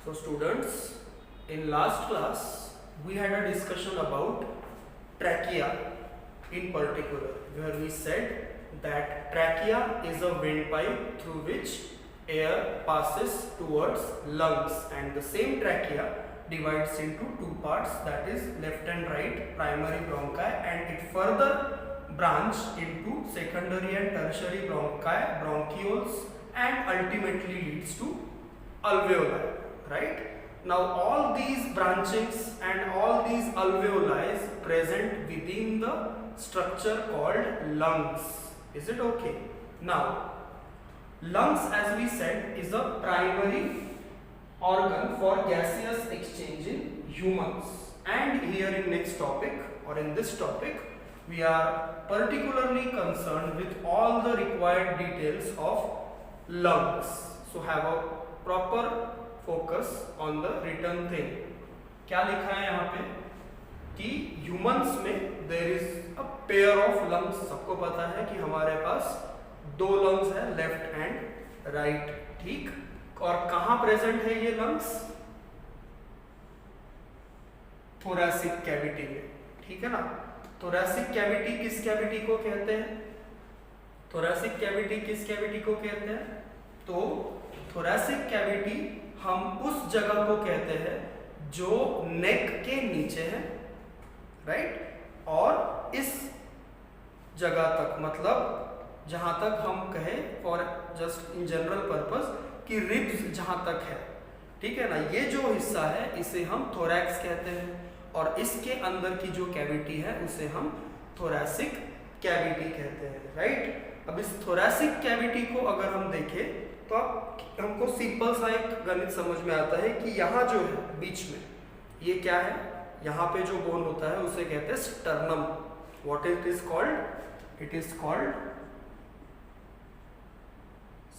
So students, in last class we had a discussion about trachea in particular, where we said that trachea is a windpipe through which air passes towards lungs, and the same trachea divides into two parts, that is left and right primary bronchi, and it further branch into secondary and tertiary bronchi, bronchioles, and ultimately leads to alveoli, right? Now all these branchings and all these alveoli present within the structure called lungs. Is it okay? Now lungs, as we said, is a primary organ for gaseous exchange in humans, and here in next topic or in this topic we are particularly concerned with all the required details of lungs. So have a proper focus on the written thing. क्या लिखा है यहाँ पे कि humans में there is a pair of lungs. सबको पता है कि हमारे पास दो लंग्स है, लेफ्ट एंड राइट. ठीक, और कहाँ प्रेजेंट है ये लंग्स? थोरैसिक कैविटी में. ठीक है ना. थोरैसिक कैविटी किस कैविटी को कहते हैं? थोरैसिक कैविटी किस कैविटी को कहते हैं? तो थोरैसिक कैविटी हम उस जगह को कहते हैं जो नेक के नीचे है, राइट, और इस जगह तक, मतलब जहां तक हम कहें for just in general purpose कि रिब्स जहां तक है. ठीक है ना. ये जो हिस्सा है इसे हम थोरैक्स कहते हैं, और इसके अंदर की जो कैविटी है उसे हम थोरैसिक कैविटी कहते हैं, राइट. अब इस थोरैसिक कैविटी को अगर हम देखें तो अब हमको सिंपल सा एक गणित समझ में आता है कि यहाँ जो है बीच में ये क्या है? यहाँ पे जो बोन होता है उसे कहते हैं sternum. What it is called? It is called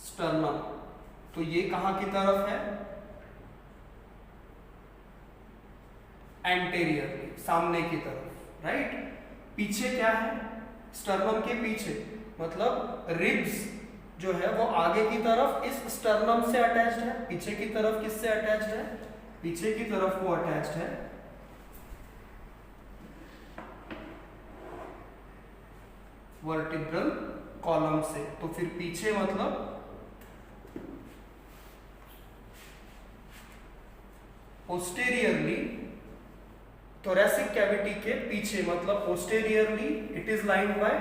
sternum. तो ये कहाँ की तरफ है? एंटेरियरली, सामने की तरफ, राइट. पीछे क्या है? स्टर्नम के पीछे मतलब रिब्स जो है वो आगे की तरफ इस स्टर्नम से अटैच्ड है, पीछे की तरफ किससे अटैच्ड है? पीछे की तरफ वो अटैच्ड है वर्टिब्रल कॉलम से. तो फिर पीछे मतलब पोस्टेरियरली, थोरैसिक कैविटी के पीछे मतलब posteriorly it is lined by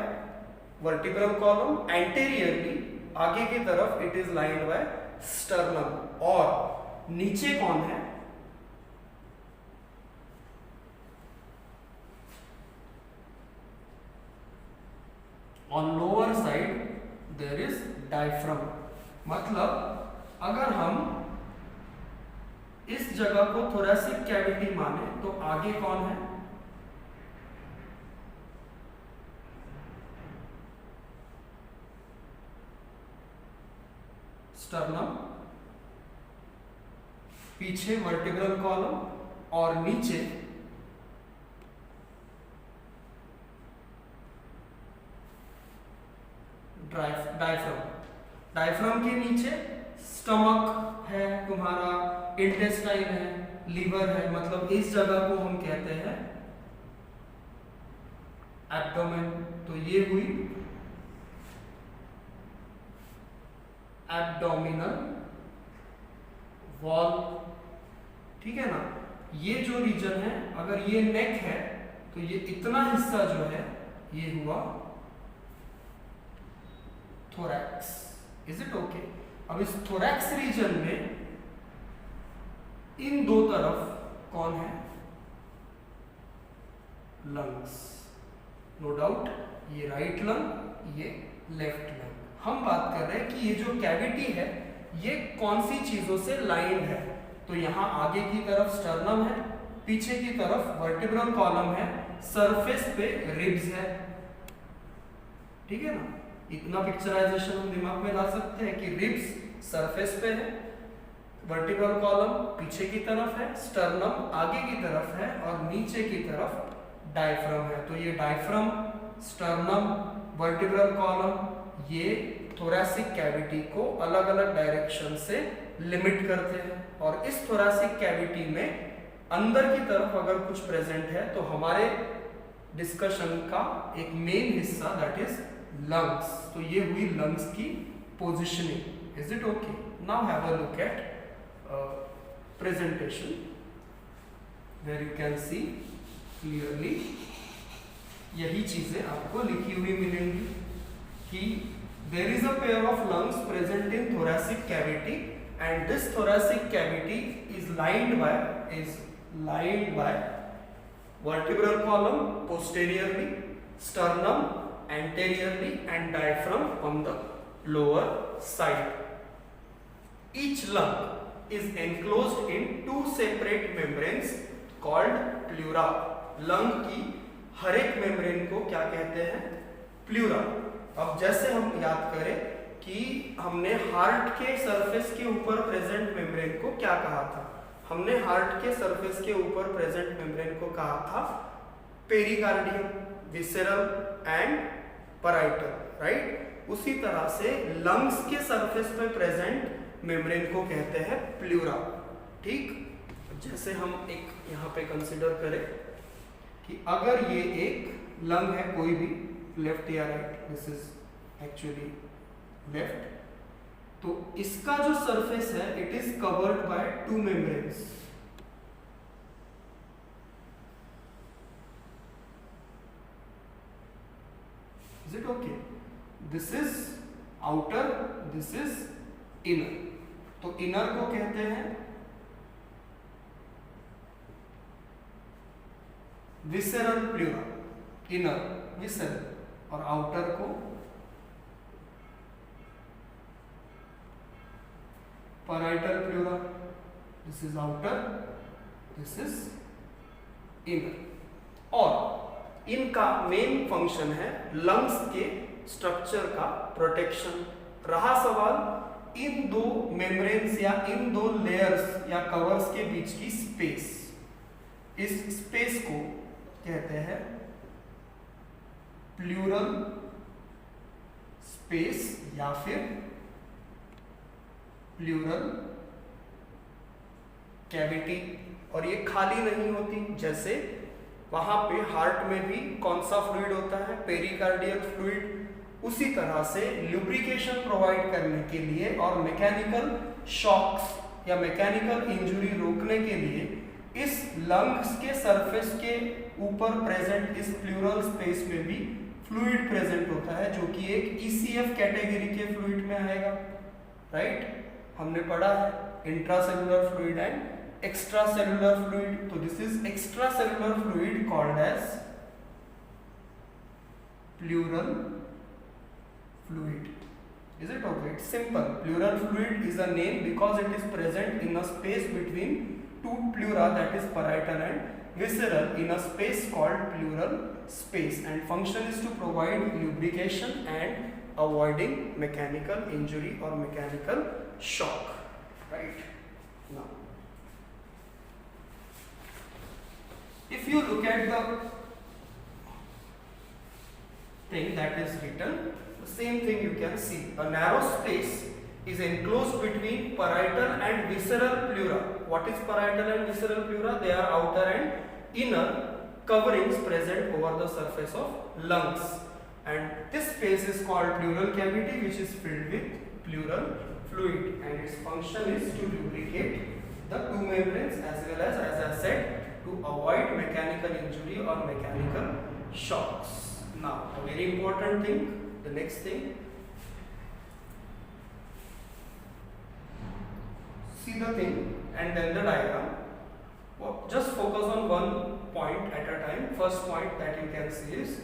vertebral column, anteriorly आगे की तरफ it is lined by sternum, और नीचे कौन है? On lower side there is diaphragm. मतलब अगर हम इस जगह को थोरैसिक कैविटी माने तो आगे कौन है? स्टर्नम, पीछे वर्टिब्रल कॉलम, और नीचे डायफ्राम. डायफ्राम के नीचे स्टमक है तुम्हारा, इंटेस्टाइन है, लीवर है, मतलब इस जगह को हम कहते हैं एब्डोमेन. तो ये हुई एब्डोमिनल वॉल. ठीक है ना. ये जो रीजन है, अगर ये नेक है तो ये इतना हिस्सा जो है ये हुआ थोरैक्स. Is it okay? अब इस थोरैक्स रीजन में इन दो तरफ कौन है? लंग्स. नो डाउट, ये राइट लंग, ये लेफ्ट लंग. हम बात कर रहे हैं कि ये जो कैविटी है ये कौन सी चीजों से लाइन है. तो यहाँ आगे की तरफ स्टर्नम है, पीछे की तरफ वर्टिब्रल कॉलम है, सरफेस पे रिब्स है. ठीक है ना. इतना पिक्चराइजेशन हम दिमाग में ला सकते हैं कि रिब्स सरफेस पे है, वर्टिब्रल कॉलम पीछे की तरफ है, स्टर्नम आगे की तरफ है, और नीचे की तरफ डायफ्राम है. तो ये डायफ्राम, स्टर्नम, वर्टिब्रल कॉलम ये थोरैसिक कैविटी को अलग अलग डायरेक्शन से लिमिट करते हैं, और इस थोरैसिक कैविटी में अंदर की तरफ अगर कुछ प्रेजेंट है तो हमारे डिस्कशन का एक मेन हिस्सा दैट इज लंग्स। तो ये हुई लंग्स की positioning. Is it okay? Now have a look at presentation where you can see clearly यही चीजें आपको लिखी हुई मिलेंगी कि there is a pair of lungs present in thoracic cavity and this thoracic cavity is lined by vertebral column posteriorly, sternum anteriorly and diaphragm on the lower side. Each lung is enclosed in two separate membranes called pleura. Lung की हर एक membrane को क्या कहते हैं? Pleura. अब जैसे हम याद करें कि हमने हार्ट के सरफेस के ऊपर प्रेजेंट मेम्ब्रेन को क्या कहा था? हमने हार्ट के सरफेस के ऊपर प्रेजेंट मेम्ब्रेन को कहा था pericardium, visceral and parietal, right? उसी तरह से लंग्स के सरफेस पे प्रेजेंट मेम्ब्रेन को कहते हैं प्लूरा। ठीक, जैसे हम एक यहाँ पे कंसिडर करें कि अगर ये एक लंग है कोई भी, लेफ्ट या right, this is actually left, तो इसका जो सरफेस है it is covered by two membranes. Is it okay? This is outer, this is inner. तो इनर को कहते हैं विसेरल प्लूरा, इनर विसेरल, और आउटर को parietal pleura. This is outer, this is inner. और इनका मेन फंक्शन है lungs के स्ट्रक्चर का प्रोटेक्शन। रहा सवाल इन दो मेम्ब्रेन्स या इन दो लेयर्स या कवर्स के बीच की स्पेस, इस स्पेस को कहते हैं प्लूरल स्पेस या फिर प्लूरल कैविटी। और ये खाली नहीं होती, जैसे वहां पे हार्ट में भी कौन सा फ्लूइड होता है? Pericardial fluid. उसी तरह से लुब्रिकेशन प्रोवाइड करने के लिए और मैकेनिकल शॉक्स या मैकेनिकल इंजरी रोकने के लिए इस लंग्स के सरफेस के ऊपर प्रेजेंट इस प्लूरल स्पेस में भी फ्लूइड प्रेजेंट होता है, जो कि एक ECF कैटेगरी के फ्लूइड में आएगा, राइट? हमने पढ़ा है intracellular fluid and extracellular fluid. तो this is extracellular fluid called as pleural fluid. Is it okay? It's simple. Pleural fluid is a name because it is present in a space between two pleura, that is parietal and visceral, in a space called pleural space, and function is to provide lubrication and avoiding mechanical injury or mechanical shock, right? Now if you look at the thing that is written, the same thing you can see. A narrow space is enclosed between parietal and visceral pleura. What is parietal and visceral pleura? They are outer and inner coverings present over the surface of lungs, and this space is called pleural cavity, which is filled with pleural fluid, and its function is to lubricate the two membranes as well as I said, to avoid mechanical injury or mechanical shocks. Now a very important thing, the next thing, see the thing and then the diagram. Just focus on one point at a time. First point that you can see is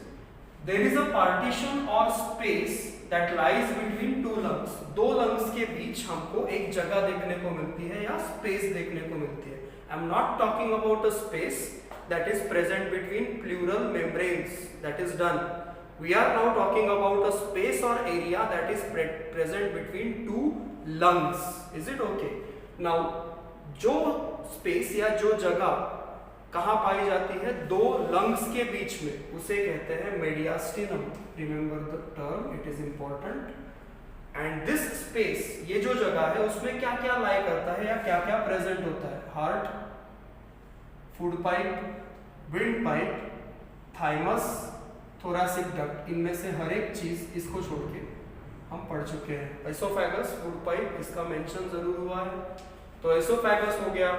there is a partition or space that lies between two lungs. दो lungs के बीच हमको एक जगह देखने को मिलती है या space देखने को मिलती है. I am not talking about a space that is present between pleural membranes. That is done. We are now talking about a space or area that is present between two lungs. Is it okay? Now जो space या जो जगह कहाँ पाई जाती है? दो lungs के बीच में, उसे कहते हैं mediastinum. Remember the term, it is important. And this space, ये जो जगह है उसमें क्या क्या लाई करता है या क्या क्या प्रेजेंट होता है? Heart, food pipe, wind pipe, thymus, thoracic duct, इनमें से हर एक चीज इसको छोड़ के हम पढ़ चुके हैं। एसोफेगस, फूड पाइप, इसका मेंशन जरूर हुआ है। तो एसोफेगस हो गया,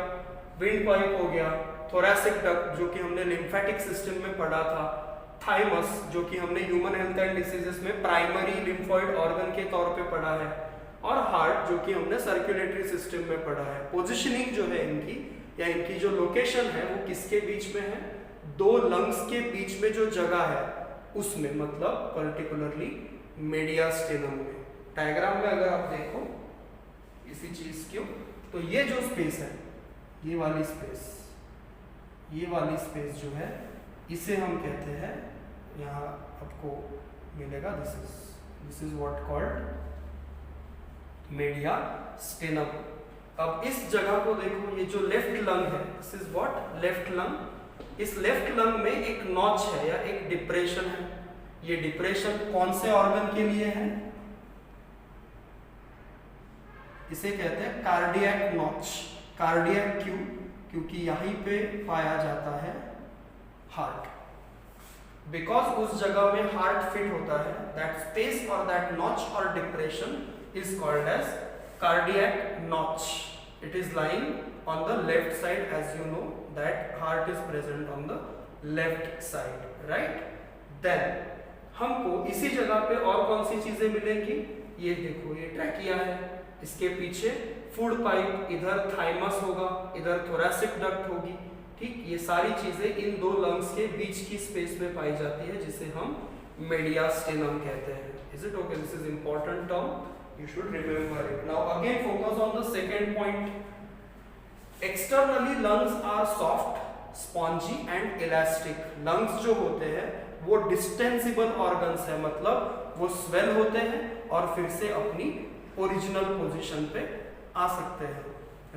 विंड पाइप हो गया, थोरैसिक डक्ट जो कि हमने लिम्फेटिक सिस्टम में पढ़ा था, थाइमस जो कि हमने ह्यूमन हेल्थ एंड डिसीजेस में प्राइमरी लिम्फॉइड ऑर्गन के तौर पे पढ़ा है, और हार्ट जो कि हमने सर्कुलेटरी सिस्टम में पढ़ा है। पोजीशनिंग जो है इनकी, या इनकी जो लोकेशन है वो किसके बीच में है? दो लंग्स के बीच में जो जगह है उसमें, मतलब पर्टिकुलरली मेडियास्टिनम में। डायग्राम में अगर आप देखो इसी चीज को, तो ये जो स्पेस है, ये वाली स्पेस, ये वाली स्पेस जो है इसे हम कहते हैं, यहाँ आपको मिलेगा, this is what called mediastinum. अब इस जगह को देखो, ये जो लेफ्ट लंग है, this is what? Left lung. इस लेफ्ट लंग में एक नॉच है या एक डिप्रेशन है। ये डिप्रेशन कौन से ऑर्गन के लिए है? इसे कहते हैं कार्डियक नॉच। कार्डियक क्यों? क्योंकि यहीं पे पाया जाता है हार्ट। बिकॉज उस जगह में हार्ट फिट होता है, दैट स्पेस और दैट नॉच और depression is called as cardiac notch. It is lying on the left side, as you know that heart is present on the left side, right? Then हमको इसी जगह पे और कौन सी चीजें मिलेंगी? ये देखो, ये ट्रैकिया है, इसके पीछे फूड पाइप, इधर थाइमस होगा, इधर थोरैसिक डक्ट होगी, ठीक? ये सारी चीजें इन दो लंग्स के बीच की स्पेस में पाई जाती है, जिसे हम मेडियास्टिनम कहते हैं। Is it okay? This is important term. You should remember it. Now again focus on the second point. Externally lungs are soft, spongy and elastic. Lungs जो होते हैं वो distensible organs है, मतलब वो swell होते हैं और फिर से अपनी original position पे आ सकते हैं,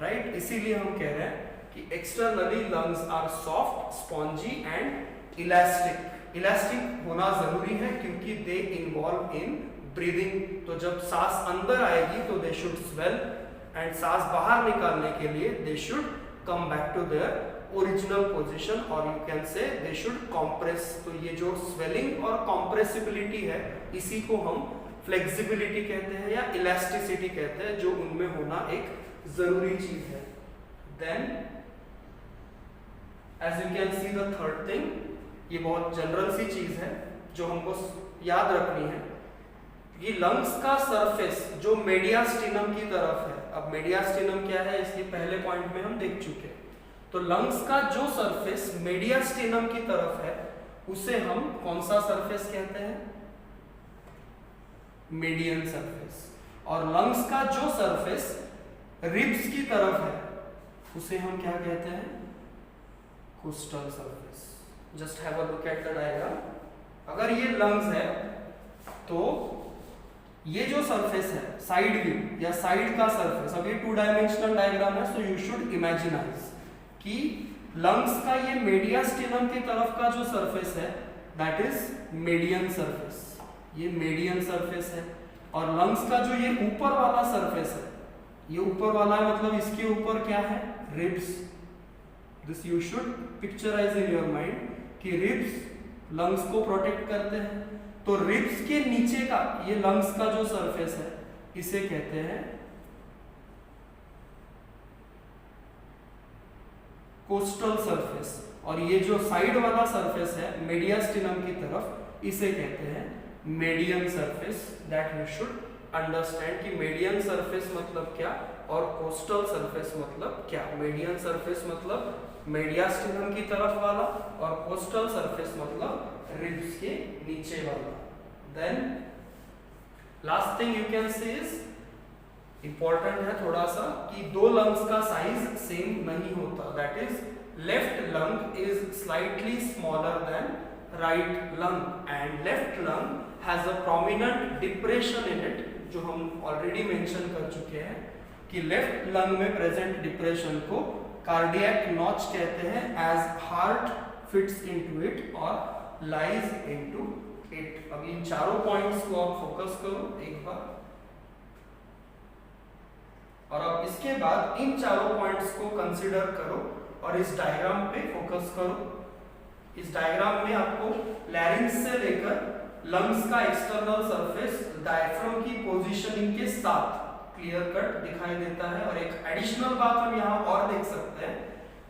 right? इसीलिए हम कह रहे हैं कि externally lungs are soft, spongy and elastic. Elastic होना जरूरी है क्योंकि they involve in ब्रीदिंग। तो जब सांस अंदर आएगी तो दे शुड स्वेल, एंड सांस बाहर निकालने के लिए they should come back to their original position, और you can say they should compress. तो ये जो स्वेलिंग और कॉम्प्रेसिबिलिटी है, इसी को हम फ्लेक्सिबिलिटी कहते हैं या इलास्टिसिटी कहते हैं, जो उनमें होना एक जरूरी चीज है। Then as you can see the third thing, ये बहुत जनरल सी चीज है जो हमको याद रखनी है कि लंग्स का सरफेस जो मेडियास्टिनम की तरफ है। अब मेडियास्टिनम क्या है, इसके पहले पॉइंट में हम देख चुके हैं। तो लंग्स का जो सरफेस मेडियास्टिनम की तरफ है उसे हम कौन सा सरफेस कहते हैं? Median surface. और लंग्स का जो सरफेस रिब्स की तरफ है उसे हम क्या कहते हैं? Coastal surface. Just have a look at the diagram. अगर ये लंग्स है तो ये जो सरफेस है, साइड व्यू या साइड का सरफेस, अब ये 2 डायमेंशनल डायग्राम है, सो यू शुड इमेजिनाइज कि लंग्स का ये मेडियास्टिनम की तरफ का जो सरफेस है दैट इज मीडियन सरफेस। ये मीडियन सरफेस है। और लंग्स का जो ये ऊपर वाला सरफेस है, ये ऊपर वाला है, मतलब इसके ऊपर क्या है? Ribs. This you should picturise in your mind कि रिब्स लंग्स को प्रोटेक्ट करते हैं। तो रिब्स के नीचे का ये लंग्स का जो सरफेस है इसे कहते हैं कोस्टल सरफेस, और ये जो साइड वाला सरफेस है मेडियास्टिनम की तरफ इसे कहते हैं median surface. That you should understand कि मीडियन सरफेस मतलब क्या और कोस्टल सरफेस मतलब क्या। मीडियन सरफेस मतलब मेडियास्टिनम की तरफ वाला और कोस्टल सरफेस मतलब रिब्स के नीचे वाला। Then last thing you can say is important है थोड़ा सा कि दो लंग्स का साइज सेम नहीं होता। That is left lung is slightly smaller than right lung, and left lung has a prominent depression in it, जो हम ऑलरेडी मेंशन कर चुके हैं कि लेफ्ट लंग में प्रेजेंट डिप्रेशन को कार्डियक नॉच कहते हैं, as heart fits into it और लाइज इनटू इट। अब इन चारों पॉइंट्स को आप फोकस करो एक बार, और अब इसके बाद इन चारों पॉइंट्स को कंसीडर करो और इस डायग्राम पे फोकस करो। इस डायग्राम में आपको लैरिंक्स से लेकर लंग्स का एक्सटर्नल सरफेस डायफ्राम की पोजीशनिंग के साथ क्लियर कट दिखाई देता है। और एक एडिशनल बात हम यहाँ और देख सकते हैं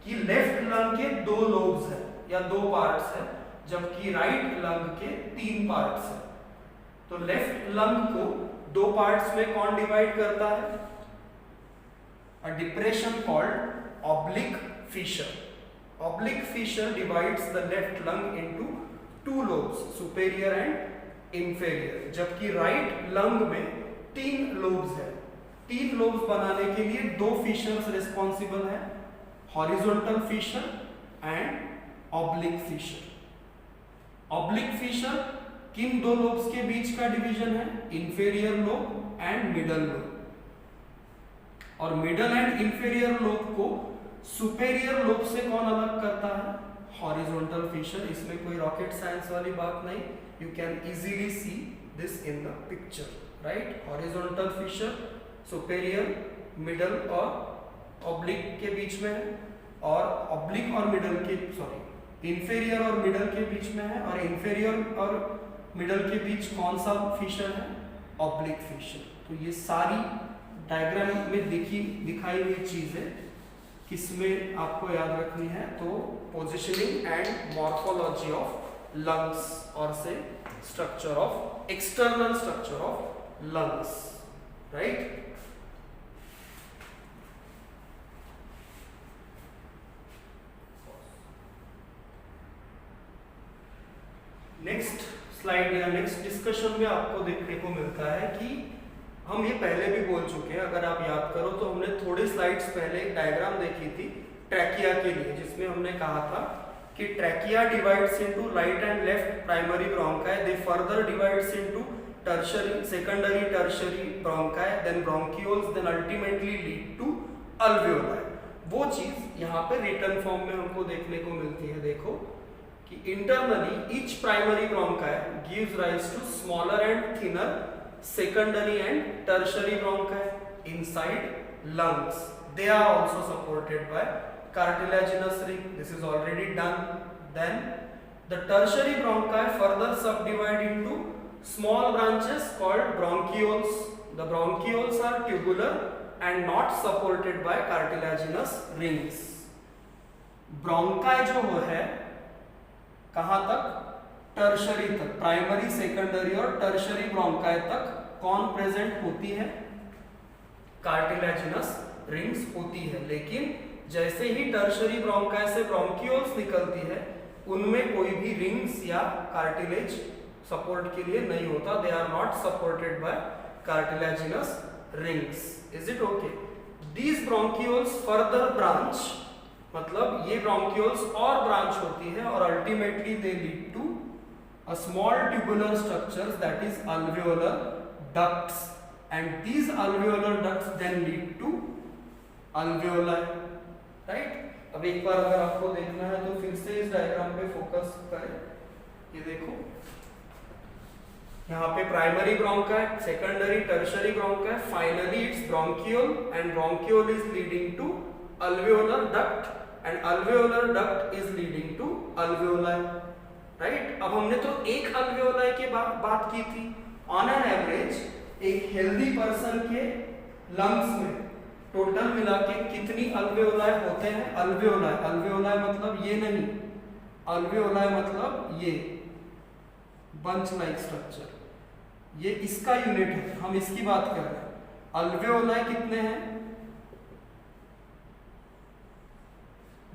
कि लेफ्ट लंग के 2 लोब्स हैं या 2 पार्ट्स हैं, जबकि राइट लंग के 3 पार्ट्स हैं। तो लेफ्ट लंग को 2 पार्ट्स में कौन डिवाइड करता है? A depression called oblique fissure. Oblique fissure divides the left lung into 2 lobes, superior and inferior. जबकि right lung में 3 lobes हैं। 3 lobes बनाने के लिए 2 fissures responsible हैं, horizontal fissure and oblique fissure. Oblique fissure किन 2 lobes के बीच का डिवीजन है? Inferior lobe and middle lobe। और मिडल एंड इंफीरियर लोब को सुपेरियर लोब से कौन अलग करता है? Horizontal fissure. इसमें कोई रॉकेट साइंस वाली बात नहीं, you can easily see this in the picture, right. Horizontal fissure superior, middle और ऑब्लिक के बीच में है, और ऑब्लिक और मिडल के इंफीरियर और मिडल के बीच में है, और इंफीरियर और मिडल के बीच कौन सा फिशर है? Oblique fissure. तो ये सारी डायग्राम में दिखाई हुई चीजें किसमें आपको याद रखनी है? तो positioning and morphology of lungs, और से structure of external structure of lungs, right. Next slide या नेक्स्ट डिस्कशन में आपको देखने को मिलता है कि हम ये पहले भी बोल चुके हैं, अगर आप याद करो तो हमने थोड़ी स्लाइड्स पहले एक डायग्राम देखी थी ट्रैकिया के लिए, जिसमें हमने कहा था कि trachea divides into right and left primary bronchi, they further divides into tertiary, secondary tertiary bronchi, then bronchioles, then ultimately lead to alveoli. वो चीज यहाँ पे रिटन फॉर्म में हमको देखने को मिलती है। देखो कि internally each primary bronchi gives rise to smaller and thinner secondary and tertiary bronchi inside lungs. They are also supported by cartilaginous ring. This is already done. Then the tertiary bronchi further subdivide into small branches called bronchioles. The bronchioles are tubular and not supported by cartilaginous rings. Bronchi जो है कहाँ तक? Tertiary तक, primary, secondary और tertiary bronchi तक कौन present होती है? कार्टिलेजिनस रिंग्स होती है। लेकिन जैसे ही टर्शरी ब्रोंकाई से ब्रोंकियोल्स निकलती है, उनमें कोई भी रिंग्स या कार्टिलेज सपोर्ट के लिए नहीं होता। They are not supported by cartilaginous rings. Is it okay? These bronchioles further branch, मतलब ये ब्रोंकियोल्स और ब्रांच होती है, और ultimately they lead to a small tubular structures, that is alveolar ducts, and these alveolar ducts then lead to alveoli, right। अब एक बार अगर आपको देखना है तो फिर से इस डायग्राम पे फोकस करें। ये देखो यहाँ पे primary bronchi, secondary, tertiary bronchi, finally it's bronchiole, and bronchiole is leading to alveolar duct, and alveolar duct is leading to alveoli, right. अब हमने तो एक अल्वियोलाई के बात की थी। ऑन एन एवरेज एक हेल्दी पर्सन के लंग्स में टोटल मिला के कितनी अल्वियोलाई होते हैं? अल्वियोलाई मतलब ये नहीं, अल्वियोलाई मतलब ये बंच लाइक स्ट्रक्चर, ये इसका यूनिट है, हम इसकी बात कर रहे हैं। अल्वियोलाई कितने हैं?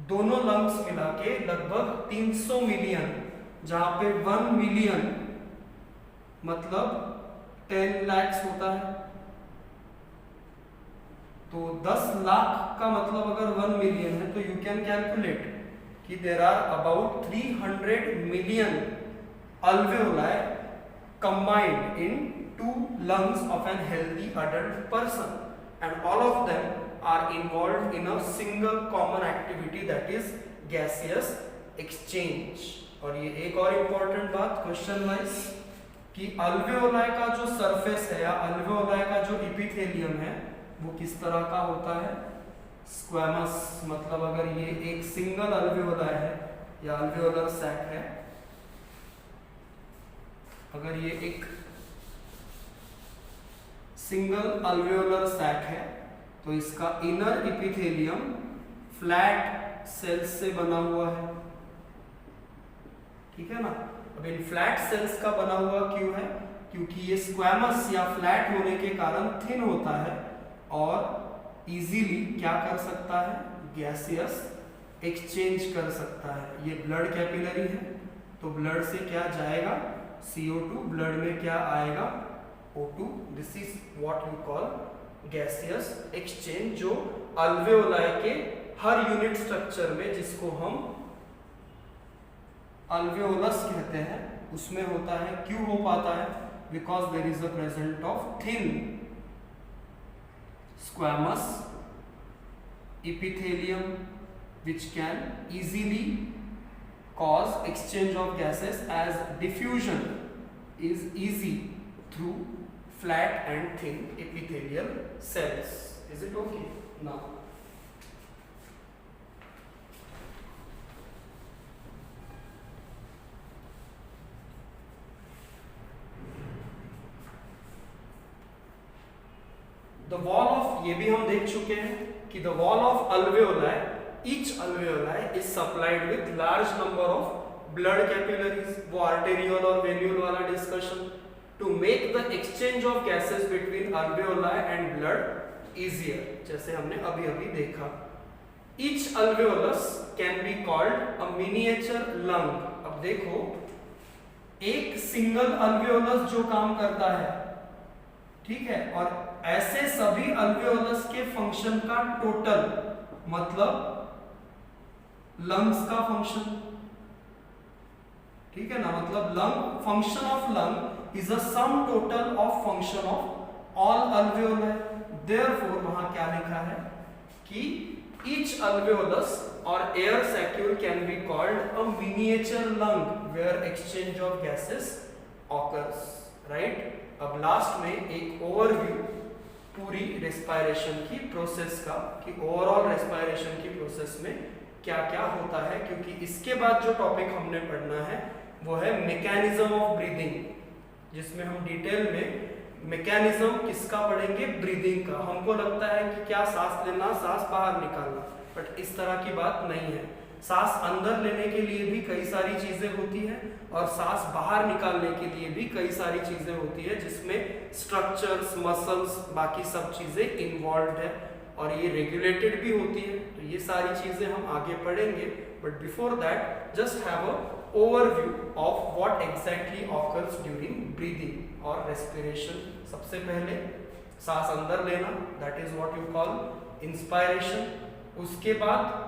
दोनों लंग्स मिला के लगभग 300 मिलियन, जहां पे 1 मिलियन मतलब 10 lakhs होता है। तो 10 लाख का मतलब अगर 1 मिलियन है, तो यू कैन कैलकुलेट कि there are about 300 million alveoli combined in 2 lungs of an healthy adult person, and all of them are involved in a single common activity that is gaseous exchange. और ये एक और important बात question wise कि alveoli का जो surface है या अल्वेओलाई का जो इपिथेलियम है वो किस तरह का होता है, स्क्वैमस, मतलब अगर ये एक सिंगल अल्वेओलाई है या अल्वेओलर सैक है, अगर ये एक सिंगल अल्वेओलर सैक है तो इसका इनर इपिथेलियम फ्लैट सेल्स से बना हुआ है, ठीक है ना। अब इन फ्लैट सेल्स का बना हुआ क्यों है, क्योंकि ये स्क्वैमस या फ्लैट होने के कारण थिन होता है और इजीली क्या कर सकता है, गैसियस एक्सचेंज कर सकता है। ये ब्लड कैपिलरी है तो ब्लड से क्या जाएगा, CO2, ब्लड में क्या आएगा, O2। This is what you call gaseous exchange, जो अल्वेओलाई के हर यूनिट स्ट्रक्चर में, जिसको हम अल्वेओलस कहते हैं, उसमें होता है। क्यों हो पाता है, because there is a present of thin squamous epithelium which can easily cause exchange of gases, as diffusion is easy through flat and thin epithelial cells. Is it okay? Now the wall of, ये भी हम देख चुके हैं कि the wall of alveoli, each alveoli is supplied with large number of blood capillaries, वो arteriole और venule वाला discussion, to make the exchange of gases between alveoli and blood easier, जैसे हमने अभी अभी देखा। Each alveolus can be called a miniature lung। अब देखो, एक सिंगल अल्वेओलस जो काम करता है, ठीक है, और ऐसे सभी अल्वेओलस के फंक्शन का टोटल, मतलब लंग्स का फंक्शन, ठीक है ना, मतलब lung, function of lung is a sum total of function of all alveoli. Therefore वहां क्या लिखा है कि ईच अल्वेओलस और air saccule can be called a miniature lung where exchange of gases occurs, right. अब लास्ट में एक overview पूरी रेस्पिरेशन की प्रोसेस का, कि ओवरऑल रेस्पिरेशन की प्रोसेस में क्या क्या होता है, क्योंकि इसके बाद जो टॉपिक हमने पढ़ना है वो है मैकेनिज्म ऑफ ब्रीदिंग, जिसमें हम डिटेल में मैकेनिज्म किसका पढ़ेंगे, ब्रीदिंग का। हमको लगता है कि क्या सांस लेना, सांस बाहर निकालना, बट इस तरह की बात नहीं है। सांस अंदर लेने के लिए भी कई सारी चीजें होती हैं और सांस बाहर निकालने के लिए भी कई सारी चीजें होती है, जिसमें स्ट्रक्चर्स, मसल्स, बाकी सब चीजें इन्वॉल्व है और ये रेगुलेटेड भी होती है। तो ये सारी चीजें हम आगे पढ़ेंगे, but before that just have a overview of what exactly occurs during breathing और रेस्पिरेशन। सबसे पहले सांस अंदर लेना, that is what you call inspiration. उसके बाद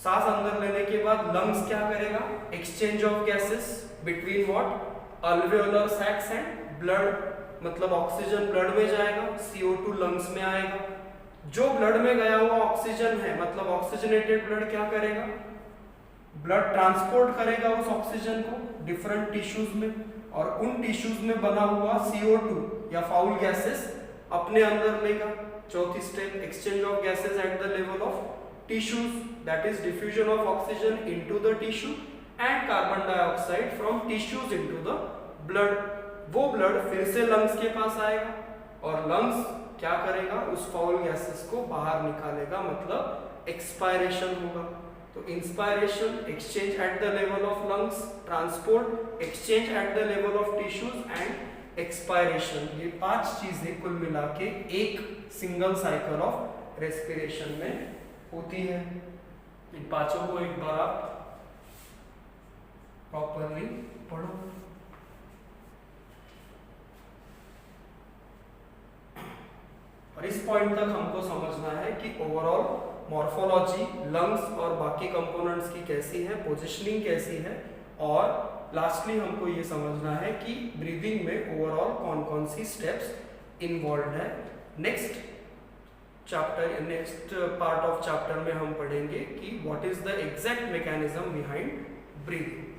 सांस अंदर लेने के बाद लंग्स क्या करेगा, exchange of gases between what, alveolar sacs and blood, मतलब ऑक्सीजन ब्लड में जाएगा, CO2 लंग्स में आएगा। जो ब्लड में गया हुआ ऑक्सीजन है, मतलब ऑक्सीजनेटेड ब्लड क्या करेगा, ब्लड ट्रांसपोर्ट करेगा उस ऑक्सीजन को डिफरेंट टिश्यूज में, और उन टिश्यूज में बना हुआ CO2 या फाउल गैसेस अपने अंदर लेगा। चौथी step, exchange of gases at the level of tissues, that is diffusion of oxygen into the tissue and carbon dioxide from tissues into the blood। वो ब्लड फिर से लंग्स के पास आएगा और लंग्स क्या करेगा, उस फाउल गैसेस को बाहर निकालेगा, मतलब एक्सपायरेशन होगा। तो inspiration, exchange at the level of lungs, transport, exchange at the level of tissues and expiration. ये 5 चीजें कुल मिला के एक सिंगल साइकिल ऑफ रेस्पिरेशन में होती है। इन पांचों को एक बार आप प्रॉपरली पढ़ो। और इस पॉइंट तक हमको समझना है कि ओवरऑल मॉर्फोलॉजी लंग्स और बाकी कंपोनेंट्स की कैसी है, पोजीशनिंग कैसी है, और लास्टली हमको ये समझना है कि ब्रीदिंग में ओवरऑल कौन कौन सी स्टेप्स इन्वॉल्व है। Next chapter next part of chapter में हम पढ़ेंगे कि what is the exact mechanism behind breathing.